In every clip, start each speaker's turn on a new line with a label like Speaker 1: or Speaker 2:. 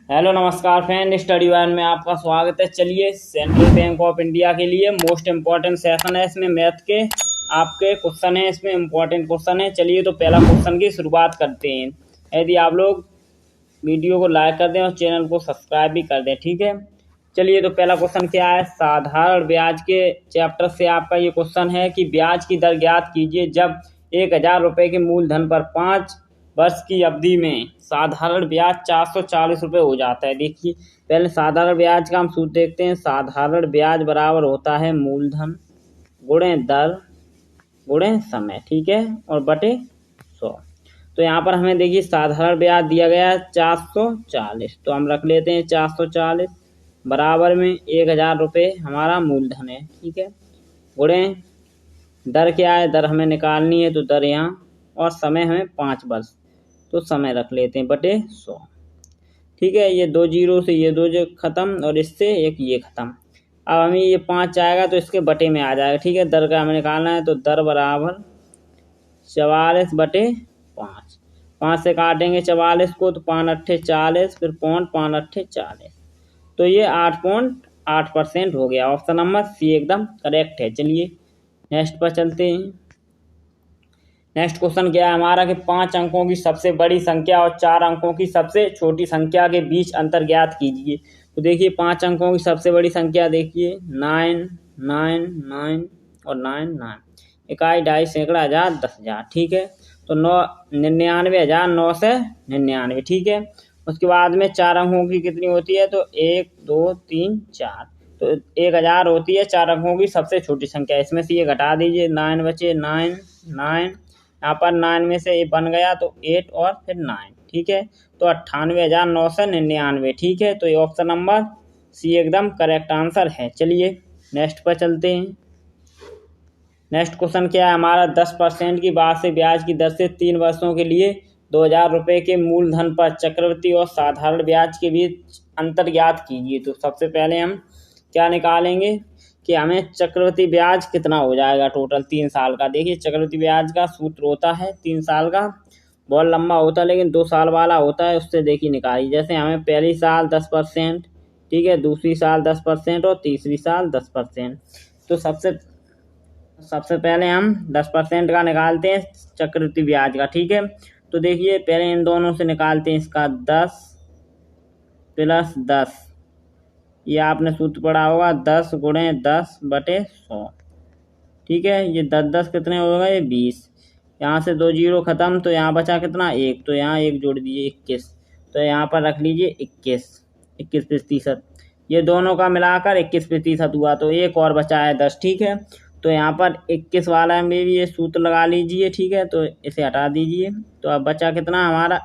Speaker 1: Hello नमस्कार friend, study one में आपका स्वागत है। चलिए, सेंट्रल बैंक ऑफ इंडिया के लिए मोस्ट इम्पॉर्टेंट सेशन है। इसमें मैथ के आपके क्वेश्चन है, इसमें इम्पॉर्टेंट क्वेश्चन है। चलिए तो पहला क्वेश्चन की शुरुआत करते हैं। यदि आप लोग वीडियो को लाइक कर दें और चैनल को सब्सक्राइब भी कर दें, ठीक है। चलिए तो पहला क्वेश्चन क्या है, साधारण ब्याज के चैप्टर से आपका ये क्वेश्चन है कि ब्याज की दर ज्ञात कीजिए जब 1,000 रुपये के मूलधन पर 5 वर्ष की अवधि में साधारण ब्याज 440 रुपये हो जाता है। देखिए, पहले साधारण ब्याज का हम सूत्र देखते हैं। साधारण ब्याज बराबर होता है मूलधन गुणे दर गुणे समय, ठीक है, और बटे 100। तो यहाँ पर हमें देखिए साधारण ब्याज दिया गया है 440, तो हम रख लेते हैं 440 बराबर में 1,000 रुपये हमारा मूलधन है, ठीक है, गुणे दर क्या है, दर हमें निकालनी है तो दर यहाँ, और समय हमें 5 वर्ष, तो समय रख लेते हैं बटे 100, ठीक है। ये 2 जीरो से ये 2 जो खत्म और इससे एक ये खत्म। अब हमें ये 5 आएगा तो इसके बटे में आ जाएगा, ठीक है। दर का हमें निकालना है तो दर बराबर 44 बटे 5। 5 से काटेंगे 44 को तो 5 अट्ठे 40, फिर 5 अट्ठे 40, तो ये 8.8% हो गया। ऑप्शन नंबर सी एकदम करेक्ट है। चलिए नेक्स्ट पर चलते हैं। नेक्स्ट क्वेश्चन क्या है हमारा कि 5 अंकों की सबसे बड़ी संख्या और 4 अंकों की सबसे छोटी संख्या के बीच अंतर ज्ञात कीजिए। तो देखिए 5 अंकों की सबसे बड़ी संख्या देखिए 9 9 9 और 9 9, इकाई ढाई सैकड़ा हज़ार 10,000, ठीक है। तो 99,999, ठीक है। उसके बाद में 4 अंकों की कितनी होती है तो 1 2 3 4, तो 1,000 होती है 4 अंकों की सबसे छोटी संख्या। इसमें से ये घटा दीजिए, 9 बचे 9 9, यहाँ पर 9 में से ये बन गया तो 8 और फिर 9, ठीक है। तो 98,999, ठीक है। तो ये ऑप्शन नंबर सी एकदम करेक्ट आंसर है। चलिए नेक्स्ट पर चलते हैं। नेक्स्ट क्वेश्चन क्या है हमारा, 10% की वार्षिक ब्याज की दर से 3 वर्षों के लिए 2,000 रुपये के मूलधन पर चक्रवृद्धि और साधारण ब्याज के बीच अंतर ज्ञात कीजिए। तो सबसे पहले हम क्या निकालेंगे कि हमें चक्रवृद्धि ब्याज कितना हो जाएगा टोटल 3 साल का। देखिए चक्रवृद्धि ब्याज का सूत्र होता है 3 साल का, बहुत लंबा होता है लेकिन 2 साल वाला होता है। उससे देखिए निकालिए, जैसे हमें पहली साल 10%, ठीक है, दूसरी साल 10% और तीसरी साल 10%। तो सबसे पहले हम 10% का निकालते हैं चक्रवृद्धि ब्याज का, ठीक है। तो देखिए पहले इन दोनों से निकालते हैं, इसका 10 प्लस 10, ये आपने सूत्र पढ़ा होगा 10 गुणे 10 बटे 100, ठीक है। ये 10 10 कितने हो गए 20, यहाँ से 2 जीरो खत्म, तो यहाँ बचा कितना 1, तो यहाँ 1 जोड़ दीजिए 21, तो यहाँ पर रख लीजिए 21%। ये दोनों का मिलाकर 21% हुआ, तो एक और बचा है 10, ठीक है। तो यहाँ पर 21 वाला में भी ये सूत्र लगा लीजिए, ठीक है। तो इसे हटा दीजिए, तो अब बचा कितना हमारा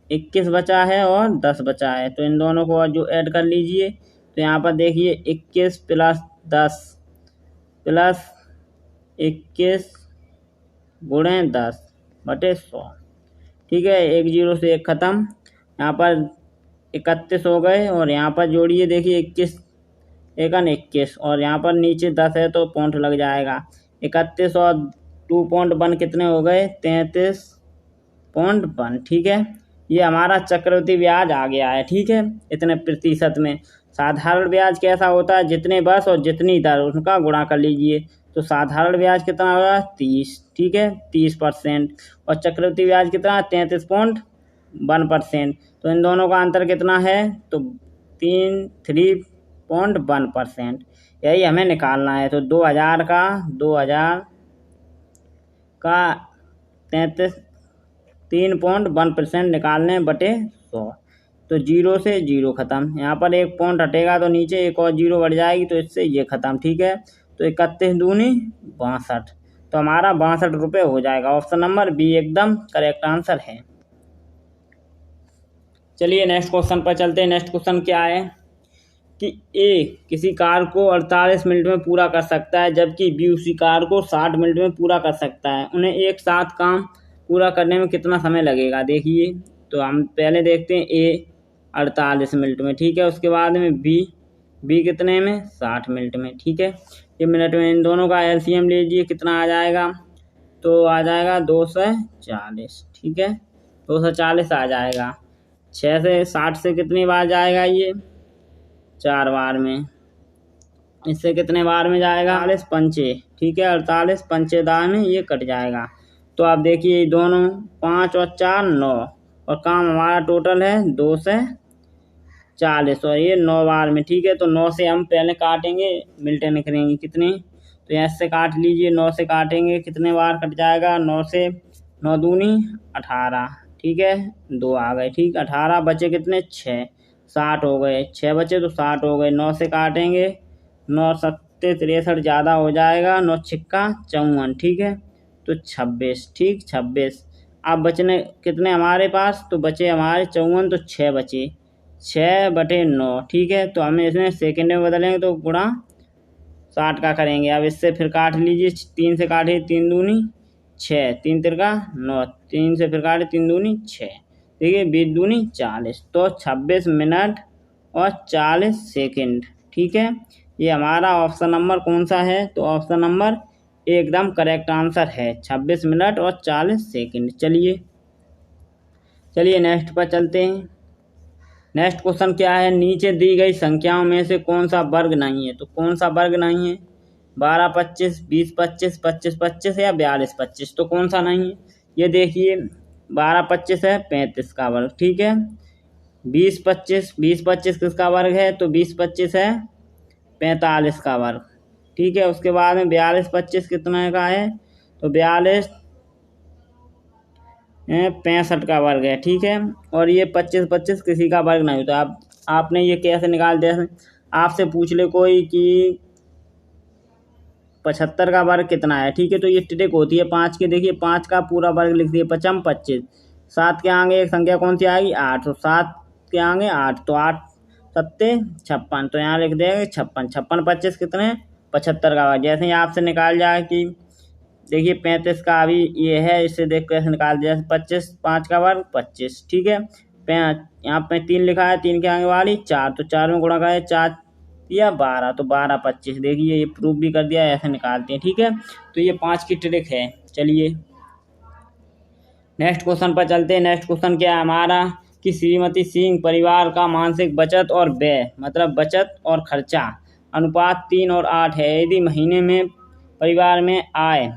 Speaker 1: 21 बचा है और 10 बचा है, तो इन दोनों को जो ऐड कर लीजिए। तो यहाँ पर देखिए 21 प्लस 10 प्लस 21 गुणे 10 बटे 100, ठीक है। 1 जीरो से 1 खत्म, यहाँ पर 31 हो गए, और यहाँ पर जोड़िए देखिए 21 एकन 21, और यहाँ पर नीचे 10 है तो पॉइंट लग जाएगा। 31 और 2.1 कितने हो गए 33.1, ठीक है। ये हमारा चक्रवृद्धि ब्याज आ गया है, ठीक है, इतने प्रतिशत में। साधारण ब्याज कैसा होता है, जितने वर्ष और जितनी दर उनका गुणा कर लीजिए। तो साधारण ब्याज कितना होगा 30, ठीक है, 30%, और चक्रवृद्धि ब्याज कितना 33.1%। तो इन दोनों का अंतर कितना है तो 3.1%, यही हमें निकालना है। तो 2000 का 3.1% निकालने बटे 100, तो 0 से 0 खत्म, यहाँ पर 1 पॉइंट हटेगा तो नीचे एक और 0 बढ़ जाएगी, तो इससे ये खत्म, ठीक है। तो 31 दूनी 62, तो हमारा 62 रुपये हो जाएगा। ऑप्शन नंबर बी एकदम करेक्ट आंसर है। चलिए नेक्स्ट क्वेश्चन पर चलते हैं। नेक्स्ट क्वेश्चन क्या है कि ए किसी कार्य को 48 मिनट में पूरा कर सकता है, जबकि बी उसी कार्य को 60 मिनट में पूरा कर सकता है। उन्हें एक साथ काम पूरा करने में कितना समय लगेगा। देखिए तो हम पहले देखते हैं ए 48 मिनट में, ठीक है। उसके बाद में बी कितने में 60 मिनट में, ठीक है। ये मिनट में इन दोनों का एलसीएम लीजिए, कितना आ जाएगा तो आ जाएगा 240, ठीक है, 240 आ जाएगा। 6 से 60 से कितनी बार जाएगा ये? 4 बार में। इससे कितने बार में जाएगा? 48 पंचे, ठीक है, 48 पंचे दाह में ये कट जाएगा। तो आप देखिए दोनों 5 और 4 9, और काम हमारा टोटल है 2 से 40 और ये 9 बार में, ठीक है। तो 9 से हम पहले काटेंगे, मिलटे निकलेंगी कितनी, तो यहाँ से काट लीजिए। 9 से काटेंगे कितने बार कट जाएगा? 9 से 9 दूनी 18, ठीक है, 2 आ गए, ठीक। 18 बचे कितने? 6, 60 हो गए। 6 बचे तो 60 हो गए। 9 से काटेंगे, 9 सत्ते 63 ज़्यादा हो जाएगा, 9 छिक्का 54, ठीक है, तो 26, ठीक, 26। अब बचने कितने हमारे पास? तो बचे हमारे 54, तो 6 बचे, 6/9, ठीक है। तो हमें इसमें सेकंड में बदलेंगे तो गुणा 60 का करेंगे। अब इससे फिर काट लीजिए, 3 से काटिए, 3 दूनी 6, 3 तिरका 9, 3 से फिर काटे, 3 दूनी 6, देखिए 20 दूनी 40, तो 26 मिनट और 40 सेकंड, ठीक है। ये हमारा ऑप्शन नंबर कौन सा है? तो ऑप्शन नंबर एकदम करेक्ट आंसर है, 26 मिनट और 40 सेकंड। चलिए नेक्स्ट पर चलते हैं। नेक्स्ट क्वेश्चन क्या है? नीचे दी गई संख्याओं में से कौन सा वर्ग नहीं है? तो कौन सा वर्ग नहीं है? 12 25, 20 25, 25 25 या 42 25, तो कौन सा नहीं है? ये देखिए 12 25 है 35 का वर्ग, ठीक है। 20 25 किसका वर्ग है? तो 20 25 है 45 का वर्ग, ठीक है। उसके बाद में 42 25 कितना का है? तो 42 65 का वर्ग है, ठीक है। और ये 25 25 किसी का वर्ग नहीं होता। आपने ये कैसे निकाल दिया? आपसे पूछ ले कोई कि 75 का वर्ग कितना है, ठीक है, तो ये ट्रिक होती है 5 की। देखिए 5 का पूरा वर्ग लिख दिए, 5 25, 7 के आगे एक संख्या कौन सी आएगी? 8, तो 7 के आगे 8, तो 8 सत्ते 56, तो यहाँ लिख देंगे 56, 56 25 कितने? 75 का वर्ग। जैसे ही आपसे निकाल जाए कि देखिए 35 का अभी ये है, इससे देख कैसे निकाल दिया। 25 5 का वर्ग 25, ठीक है। यहाँ पे 3 लिखा है, 3 के आगे वाली 4, तो 4 में गुणा करें, 4 या 12, तो 12 25, देखिए ये प्रूफ भी कर दिया, ऐसे निकालते हैं, ठीक है। तो ये 5 की ट्रिक है। चलिए नेक्स्ट क्वेश्चन पर चलते हैं। नेक्स्ट क्वेश्चन क्या है हमारा कि श्रीमती सिंह परिवार का मासिक बचत और व्यय, मतलब बचत और खर्चा अनुपात 3 और 8 है। यदि महीने में परिवार में आय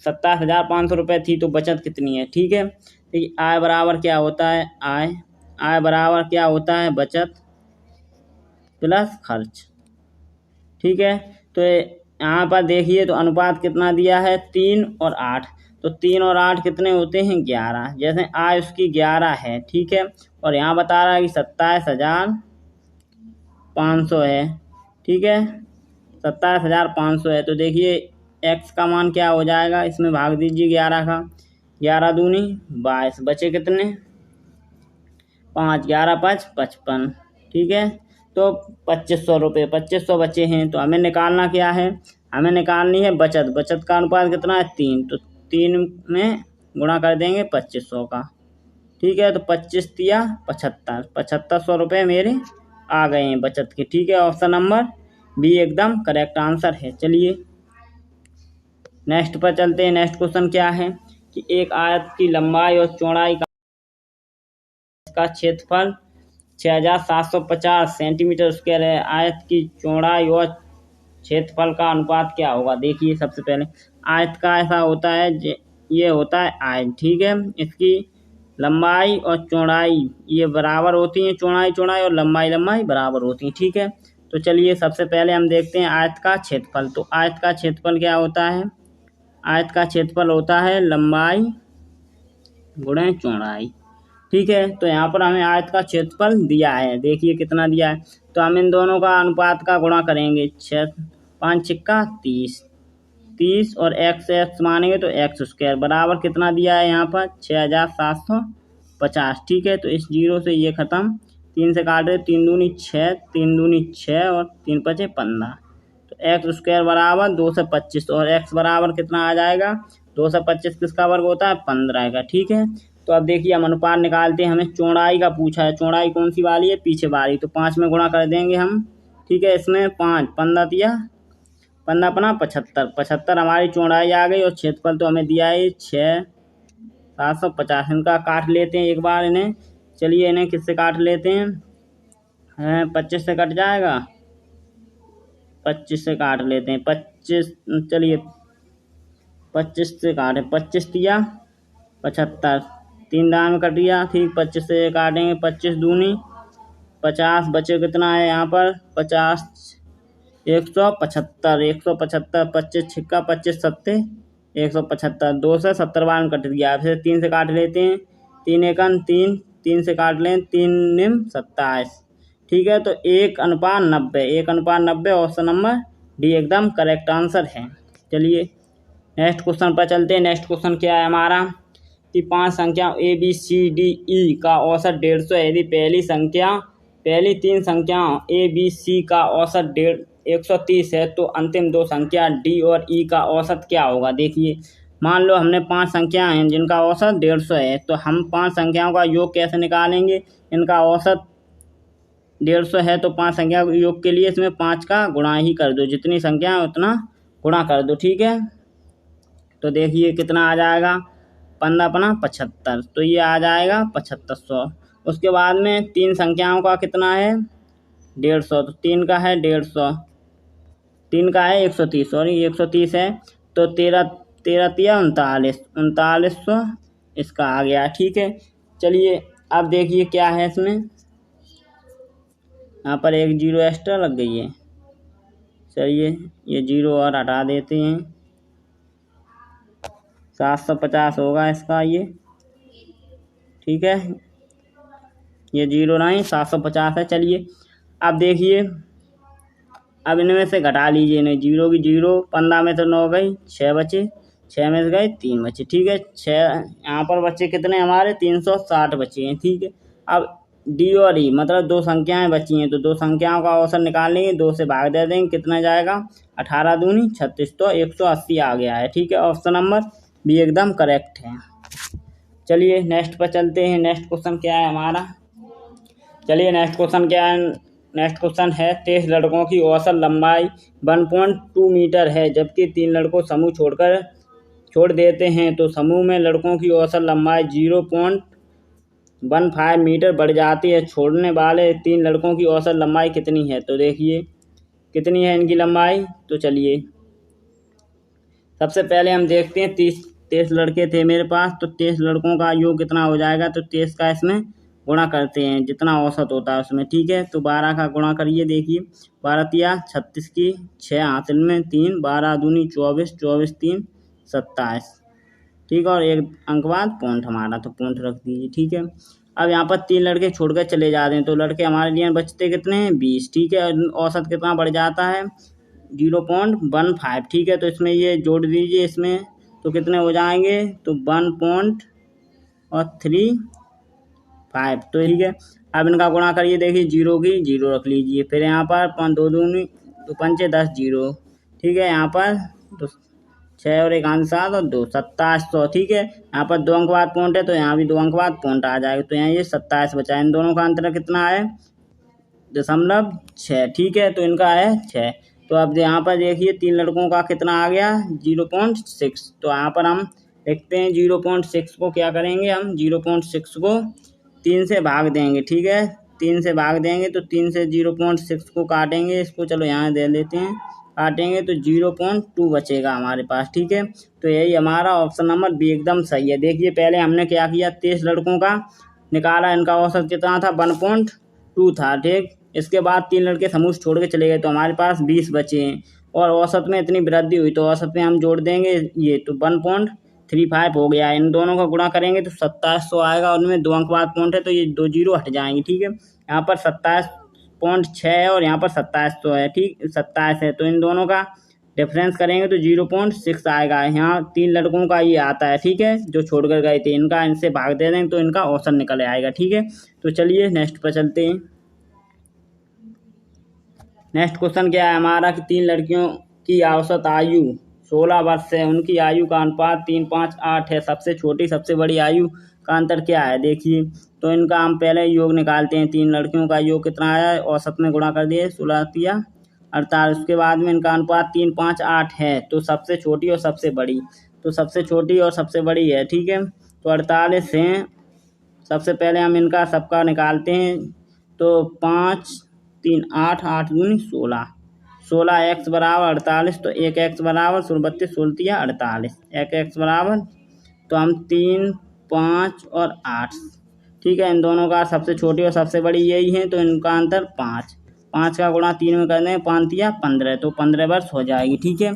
Speaker 1: 27,500 रुपये थी तो बचत कितनी है, ठीक है। देखिए आय बराबर क्या होता है? आय बराबर क्या होता है? बचत प्लस खर्च, ठीक है। तो यहाँ पर देखिए तो अनुपात कितना दिया है? 3 और 8, तो 3 और 8 कितने होते हैं? 11। जैसे आय उसकी 11 है, ठीक है, और यहाँ बता रहा है कि 27,500 है, ठीक है, 27,500 है। तो देखिए x का मान क्या हो जाएगा? इसमें भाग दीजिए 11 का, 11 दूनी 22, बचे कितने? 5, 11 5 55, ठीक है। तो 2500 रुपये, 2500 बचे हैं। तो हमें निकालना क्या है? हमें निकालनी है बचत। बचत का अनुपात कितना है? 3, तो 3 में गुणा कर देंगे 2500 का, ठीक है। तो 25 तिया 75, 7500 रुपये मेरे आ गए हैं बचत के, ठीक है। ऑप्शन नंबर बी एकदम करेक्ट आंसर है। चलिए नेक्स्ट पर चलते हैं। नेक्स्ट क्वेश्चन क्या है कि एक आयत की लंबाई और चौड़ाई का क्षेत्रफल 6750 सेंटीमीटर स्क्वायर है। आयत की चौड़ाई और क्षेत्रफल का अनुपात क्या होगा? देखिए सबसे पहले आयत का ऐसा होता है, ये होता है आयत, ठीक है। इसकी लंबाई और चौड़ाई ये बराबर होती हैं, चौड़ाई और लंबाई बराबर होती हैं, ठीक है। तो चलिए सबसे पहले हम देखते हैं आयत का क्षेत्रफल। तो आयत का क्षेत्रफल क्या होता है? आयत का क्षेत्रफल होता है लंबाई गुणे चौड़ाई, ठीक है। तो यहाँ पर हमें आयत का क्षेत्रफल दिया है, देखिए कितना दिया है। तो हम इन दोनों का अनुपात का गुणा करेंगे, 6 5 छिक्का 30 और x मानेंगे तो x स्क्वायर बराबर कितना दिया है यहाँ पर? 6750, ठीक है। तो इस 0 से ये खत्म, 3 से काटे 3 दूनी 6, 3 दूनी 6 और 3 5 15, तो x स्क्वायर बराबर 225, और x बराबर कितना आ जाएगा? 225 किसका वर्ग होता है? 15 का, ठीक है। तो अब देखिए हम अनुपात निकालते हैं। हमें चौड़ाई का पूछा है, चौड़ाई कौन सी वाली है? पीछे वाली, तो 5 में गुणा कर देंगे हम, ठीक है। इसमें 5 15 दिया 15 अपना 75, 75 हमारी चौड़ाई आ गई, और क्षेत्रफल तो हमें दिया है 6750। इनका काट लेते हैं एक बार इन्हें, चलिए इन्हें किससे काट लेते हैं, 25 से कट जाएगा, 25 से काट लेते हैं, 25, चलिए 25 से काटे, 25 दिया 75, 3 दाम में कट गया, ठीक। 25 से काटेंगे, 25 दूनी 50, बचे कितना है यहाँ पर 50, 175, 175, 25 छिक्का 25 सत्ते 175, 2 से 70 बार में कट गया। फिर 3 से काट लेते हैं, 3 एकन 3, 3 से काट लें, 3 निम 27, ठीक है। तो 1:90, 1:90 ऑप्शन नंबर डी एकदम करेक्ट आंसर है। चलिए नेक्स्ट क्वेश्चन पर चलते हैं। नेक्स्ट क्वेश्चन क्या है हमारा कि 5 संख्या ABCDE का औसत 150 है। यदि पहली 3 संख्या ABC का औसत 130 है तो अंतिम 2 संख्या D और E का औसत क्या होगा। देखिए मान लो हमने 5 संख्याएं हैं जिनका औसत 150 है, तो हम 5 संख्याओं का योग कैसे निकालेंगे। इनका औसत 150 है तो 5 संख्या योग के लिए इसमें 5 का गुणा ही कर दो, जितनी संख्या है उतना गुणा कर दो, ठीक है। तो देखिए कितना आ जाएगा, 15×75, तो ये आ जाएगा 7500। उसके बाद में 3 संख्याओं का कितना है 150, तो 3 का है 150, 3 का है 130, सॉरी 130 है, तो 13 तिया 39, 3900 इसका आ गया, ठीक है। चलिए अब देखिए क्या है इसमें, यहाँ पर एक 0 एक्स्ट्रा लग गई है, चलिए ये 0 और हटा देते हैं, 750 होगा इसका ये, ठीक है। ये 0 नहीं 750 है। चलिए अब देखिए, अब इनमें से घटा लीजिए इन्हें, 0 की 0, 15 में से 9 गई, 6 बचे, 6 में से गए 3 बचे, ठीक है। 6 यहाँ पर बच्चे कितने हमारे 360 बचे हैं, ठीक है। अब D और E मतलब 2 संख्याएं बची हैं, तो 2 संख्याओं का औसत निकाल लेंगे, 2 से भाग दे देंगे, कितना जाएगा 18 दूनी 36, तो 180 आ गया है, ठीक है। ऑप्शन नंबर बी एकदम करेक्ट है। चलिए नेक्स्ट पर चलते हैं। नेक्स्ट क्वेश्चन क्या है हमारा, चलिए नेक्स्ट क्वेश्चन क्या है, नेक्स्ट क्वेश्चन है 23 लड़कों की औसत लंबाई 1.2 मीटर है, जबकि 3 लड़कों समूह छोड़ देते हैं, तो समूह में लड़कों की औसत लंबाई 0.15 मीटर बढ़ जाती है। छोड़ने वाले 3 लड़कों की औसत लंबाई कितनी है। तो देखिए कितनी है इनकी लंबाई, तो चलिए सबसे पहले हम देखते हैं 23 लड़के थे मेरे पास, तो 23 लड़कों का योग कितना हो जाएगा, तो 23 का इसमें गुणा करते हैं जितना औसत होता है उसमें, ठीक है। तो 12 का गुणा करिए, देखिए 12 तिया 36 की 6 हासिल में 3, 12 दूनी 24, 24 3 27, ठीक है। और एक अंक बाद पॉइंट हमारा, तो पॉइंट रख दीजिए, ठीक है। अब यहाँ पर 3 लड़के छोड़कर चले जाते हैं, तो लड़के हमारे लिए बचते कितने हैं 20, ठीक है। औसत कितना बढ़ जाता है 0.15, ठीक है। तो इसमें ये जोड़ दीजिए इसमें, तो कितने हो जाएंगे, तो 1.35, तो ठीक है। अब इनका गुणा करिए, देखिए 0 की 0 रख लीजिए, फिर यहाँ पर 5 2 दूनी 2 पंचे 10 0, ठीक है। यहाँ पर 6 और 1 7 और 2 2700, ठीक है। यहाँ पर 2 अंक बाद पॉइंट है, तो यहाँ भी 2 अंक बाद पॉइंट आ जाएगा, तो यहाँ ये 27 बचा। इन दोनों का अंतर कितना है 0.6, ठीक है। तो इनका है 6। तो अब यहाँ पर देखिए 3 लड़कों का कितना आ गया 0.6, तो यहाँ पर हम देखते हैं 0.6 को क्या करेंगे, हम 0.6 को 3 से भाग देंगे, ठीक है। 3 से भाग देंगे तो 3 से 0.6 को काटेंगे, इसको चलो यहाँ दे लेते हैं, काटेंगे तो 0.2 बचेगा हमारे पास, ठीक है। तो यही हमारा ऑप्शन नंबर बी एकदम सही है। देखिए पहले हमने क्या किया, 23 लड़कों का निकाला, इनका औसत कितना था 1.2 था, ठीक। इसके बाद 3 लड़के समूह छोड़ के चले गए, तो हमारे पास 20 बचे हैं, और औसत में इतनी वृद्धि हुई, तो औसत में हम जोड़ देंगे ये, तो 1.35 हो गया। इन दोनों का गुणा करेंगे तो 2700 आएगा, उनमें 2 अंक बाद पॉइंट है, तो ये 2 0 हट जाएंगे, ठीक है। यहाँ पर 27.6 है और यहाँ पर 2700 है, ठीक 27 है, तो इन दोनों का डिफरेंस करेंगे तो 0.6 आएगा। यहाँ 3 लड़कों का ये आता है, ठीक है, जो छोड़कर गए थे, इनका इनसे भाग दे देंगे तो इनका औसत निकल आएगा, ठीक है। तो चलिए नेक्स्ट पर चलते हैं। नेक्स्ट क्वेश्चन क्या है हमारा कि 3 लड़कियों की औसत आयु 16 वर्ष है, उनकी आयु का अनुपात 3 5 8 है, सबसे छोटी सबसे बड़ी आयु का अंतर क्या है। देखिए तो इनका हम पहले योग निकालते हैं, 3 लड़कियों का योग कितना आया है, औसत में गुणा कर दिए 16 तिया 48, उसके बाद में इनका अनुपात 3 5 8 है, तो सबसे छोटी और सबसे बड़ी, तो सबसे छोटी और सबसे बड़ी है, ठीक है। तो 48 है सबसे पहले हम इनका सबका निकालते हैं। तो 5 3 8 8 दूनी 16, 16x बराबर 48। तो 1x बराबर 32 16 48, 1x बराबर तो हम 3 5 और 8। ठीक है, इन दोनों का सबसे छोटी और सबसे बड़ी यही है, तो इनका अंतर 5। 5 का गुणा 3 में कर दें, 5 या 15, तो 15 वर्ष हो जाएगी। ठीक है,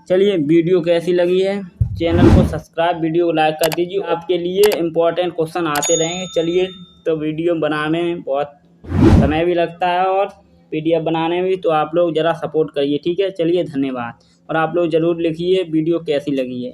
Speaker 1: चलिए वीडियो कैसी लगी है, चैनल को सब्सक्राइब, वीडियो को लाइक कर दीजिए। आपके लिए इम्पोर्टेंट क्वेश्चन आते रहेंगे। चलिए, तो वीडियो बनाने में बहुत समय भी लगता है और PDF बनाने में भी, तो आप लोग ज़रा सपोर्ट करिए। ठीक है, चलिए धन्यवाद। और आप लोग ज़रूर लिखिए वीडियो कैसी लगी है।